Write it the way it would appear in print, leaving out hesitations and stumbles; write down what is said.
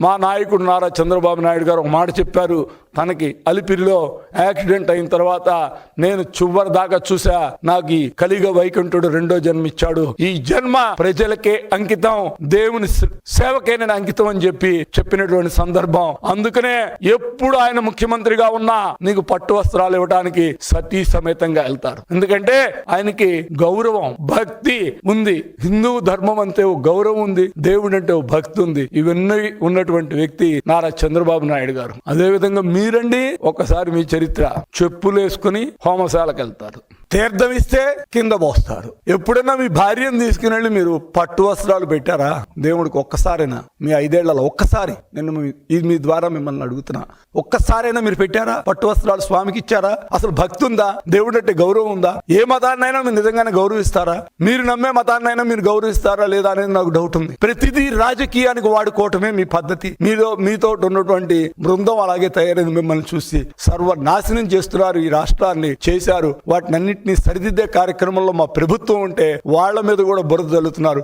మా నాయకుడు నారా చంద్రబాబు నాయుడు గారు ఒక మాట చెప్పారు. తనకి అలిపిరిలో యాక్సిడెంట్ అయిన తర్వాత, నేను చివరి దాకా చూసా, నాకు ఈ కలిగ వైకుంఠుడు రెండో జన్మిచ్చాడు, ఈ జన్మ ప్రజలకే అంకితం, దేవుని సేవకే నేను అంకితం అని చెప్పినటువంటి సందర్భం. అందుకనే ఎప్పుడు ఆయన ముఖ్యమంత్రిగా ఉన్నా నీకు పట్టు వస్త్రాలు ఇవ్వడానికి సతీ సమేతంగా వెళ్తారు. ఎందుకంటే ఆయనకి గౌరవం, భక్తి ఉంది. హిందూ ధర్మం అంటే ఓ గౌరవం ఉంది, దేవుడు అంటే ఓ భక్తి ఉంది. ఇవన్నీ ఉన్నటువంటి వ్యక్తి నారా చంద్రబాబు నాయుడు గారు. అదే విధంగా మీరండి, ఒక్కసారి మీ చరిత్ర, చెప్పులు వేసుకుని హోమశాలకు వెళ్తారు, తీర్థం ఇస్తే కింద పోస్తారు. ఎప్పుడైనా మీ భార్యను తీసుకుని వెళ్ళి మీరు పట్టు వస్త్రాలు పెట్టారా దేవుడికి? ఒక్కసారైనా మీ 5 ఏళ్లలో ఒక్కసారి, నేను మీ ద్వారా మిమ్మల్ని అడుగుతున్నా, ఒక్కసారైనా మీరు పెట్టారా? పట్టు వస్త్రాలు స్వామికి ఇచ్చారా? అసలు భక్తి ఉందా? దేవుడు అంటే గౌరవం ఉందా? ఏ మతాన్నైనా మీరు నిజంగానే గౌరవిస్తారా? మీరు నమ్మే మతాన్నైనా మీరు గౌరవిస్తారా లేదా అనేది నాకు డౌట్ ఉంది. ప్రతిదీ రాజకీయానికి వాడుకోవటమే మీ పద్ధతి. మీతో ఉన్నటువంటి బృందం అలాగే తయారైంది. మిమ్మల్ని చూసి సర్వనాశనం చేస్తున్నారు, ఈ రాష్ట్రాన్ని చేశారు. వాటిని సరిదిద్దే కార్యక్రమంలో మా ప్రభుత్వం ఉంటే వాళ్ళ మీద కూడా బురద జల్లుతున్నారు.